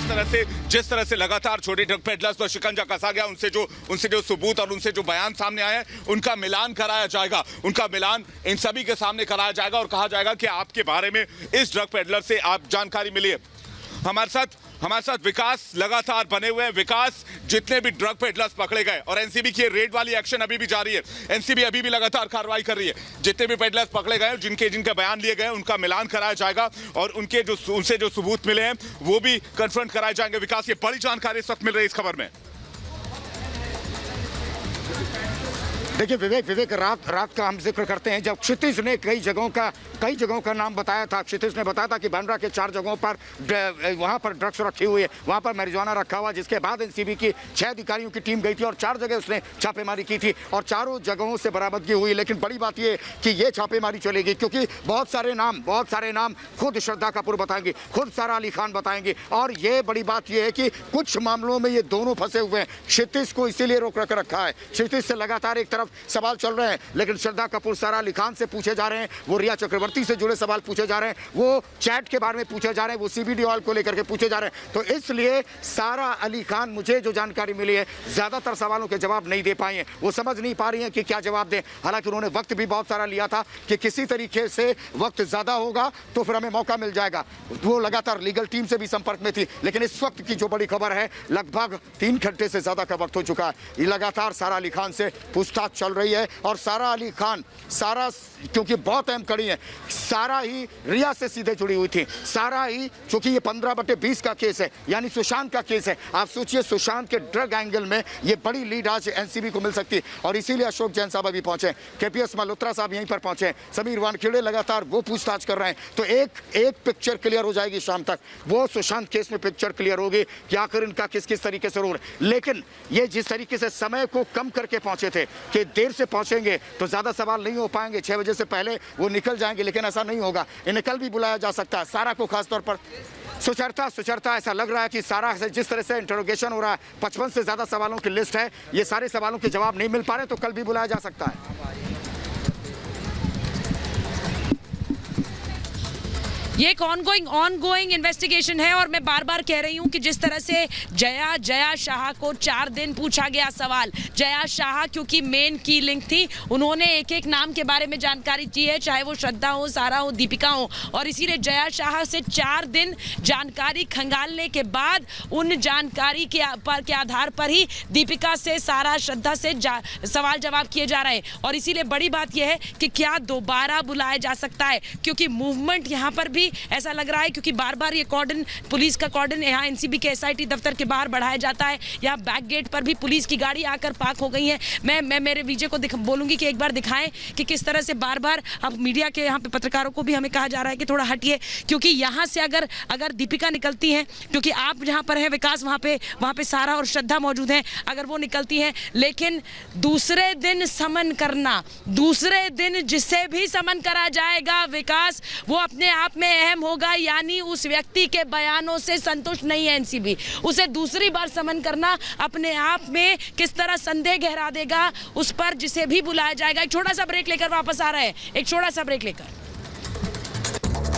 जिस तरह से लगातार छोटे ड्रग पेडलर्स पर शिकंजा कसा गया, उनसे जो सबूत और उनसे जो बयान सामने आए हैं, उनका मिलान कराया जाएगा। उनका मिलान इन सभी के सामने कराया जाएगा और कहा जाएगा कि आपके बारे में इस ड्रग पेडलर से आप जानकारी मिली है। हमारे साथ विकास लगातार बने हुए हैं। विकास, जितने भी ड्रग पेडलर्स पकड़े गए और एनसीबी की रेड वाली एक्शन अभी भी जारी है, एनसीबी अभी भी लगातार कार्रवाई कर रही है। जितने भी पेडलर्स पकड़े गए, जिनके बयान लिए गए, उनका मिलान कराया जाएगा और उनसे जो सबूत मिले हैं वो भी कन्फ्रंट कराए जाएंगे। विकास, ये बड़ी जानकारी इस वक्त मिल रही है इस खबर में। देखिए विवेक, रात का हम जिक्र करते हैं जब क्षितिज ने कई जगहों का नाम बताया था। क्षितिज ने बताया था कि बांद्रा के 4 जगहों पर वहां पर ड्रग्स रखी हुई है, वहां पर मैरिजुआना रखा हुआ, जिसके बाद एनसीबी की 6 अधिकारियों की टीम गई थी और 4 जगह उसने छापेमारी की थी और चारों जगहों से बरामदगी हुई। लेकिन बड़ी बात यह कि ये छापेमारी चलेगी क्योंकि बहुत सारे नाम खुद श्रद्धा कपूर बताएंगे, खुद सारा अली खान बताएंगे। और ये बड़ी बात यह है कि कुछ मामलों में ये दोनों फंसे हुए हैं। क्षितिज को इसीलिए रोक रखा है। क्षितिज से लगातार एक तरफ सवाल चल रहे हैं, लेकिन श्रद्धा कपूर सारा अली खान से पूछे जा रहे हैं, वो रिया चक्रवर्ती से जुड़े सवाल पूछे जा रहे हैं, वो चैट के बारे में पूछे जा रहे हैं, वो सीबीडी ऑयल को लेकर के पूछे जा रहे हैं। तो इसलिए सारा अली खान, मुझे जो जानकारी मिली है, ज्यादातर सवालों के जवाब नहीं दे पाए हैं। वो समझ नहीं पा रही हैं कि क्या जवाब दें। हालांकि उन्होंने वक्त भी बहुत सारा लिया था कि किसी तरीके से वक्त ज्यादा होगा तो फिर हमें मौका मिल जाएगा। वो लगातार लीगल टीम से भी संपर्क में थी। लेकिन इस वक्त की जो बड़ी खबर है, लगभग 3 घंटे से ज्यादा का वक्त हो चुका है, ये लगातार सारा अली खान से पूछताछ चल रही है। और सारा अली खान, क्योंकि बहुत अहम कड़ी है, सारा ही रिया से सीधे जुड़ी हुई थी। सारा ही, चूंकि ये 15/20 का केस है, यानी सुशांत का केस है। आप सोचिए, सुशांत के ड्रग एंगल में ये बड़ी लीड आज एनसीबी को मिल सकती। और इसीलिए अशोक जैन साहब अभी पहुंचे, केपीएस मल्होत्रा साहब यहीं पर पहुंचे, समीर वानखेड़े लगातार वो पूछताछ कर रहे हैं। तो एक पिक्चर क्लियर हो जाएगी शाम तक। वो सुशांत केस में पिक्चर क्लियर होगी कि आखिर इनका किस तरीके से रोल। लेकिन ये जिस तरीके से समय को कम करके पहुंचे थे कि देर से पहुंचेंगे तो ज्यादा सवाल नहीं हो पाएंगे, 6 बजे से पहले वो निकल जाएंगे, लेकिन ऐसा नहीं होगा। इन्हें कल भी बुलाया जा सकता है। सारा को खासतौर पर सुचरता ऐसा लग रहा है कि सारा से जिस तरह से इंटरोगेशन हो रहा है, 55 से ज्यादा सवालों की लिस्ट है, ये सारे सवालों के जवाब नहीं मिल पा रहे, तो कल भी बुलाया जा सकता है। ये एक ऑनगोइंग इन्वेस्टिगेशन है और मैं बार बार कह रही हूँ कि जिस तरह से जया शाह को 4 दिन पूछा गया सवाल, जया शाह क्योंकि मेन की लिंक थी, उन्होंने एक नाम के बारे में जानकारी दी है, चाहे वो श्रद्धा हो, सारा हो, दीपिका हो, और इसीलिए जया शाह से 4 दिन जानकारी खंगालने के बाद उन जानकारी के आधार पर ही दीपिका से, सारा, श्रद्धा से सवाल जवाब किए जा रहे हैं। और इसीलिए बड़ी बात यह है कि क्या दोबारा बुलाया जा सकता है, क्योंकि मूवमेंट यहाँ पर भी ऐसा लग रहा है, क्योंकि बार बार ये कॉर्डन, पुलिस का कॉर्डन यहाँ एनसीबी के एसआईटी दफ्तर के बाहर बढ़ाया जाता है। यहाँ बैक गेट पर भी पुलिस की गाड़ी आकर पार्क हो गई है। मैं मेरे विजय को बोलूंगी कि एक बार दिखाएं कि किस तरह से बार बार अब मीडिया के यहाँ पे पत्रकारों को भी हमें कहा जा रहा है कि थोड़ा हटिए, क्योंकि यहाँ से अगर दीपिका निकलती हैं, क्योंकि आप जहाँ पर है विकास, वहाँ पे सारा और श्रद्धा मौजूद हैं, अगर वो निकलती हैं, लेकिन दूसरे दिन समन करना, दूसरे दिन जिसे भी समन करा जाएगा विकास, वो अपने आप में अहम होगा। यानी उस व्यक्ति के बयानों से संतुष्ट नहीं है एनसीबी, उसे दूसरी बार समन करना अपने आप में किस तरह संदेह गहरा देगा उस पर जिसे भी बुलाया जाएगा। एक छोटा सा ब्रेक लेकर वापस आ रहे हैं, एक छोटा सा ब्रेक लेकर।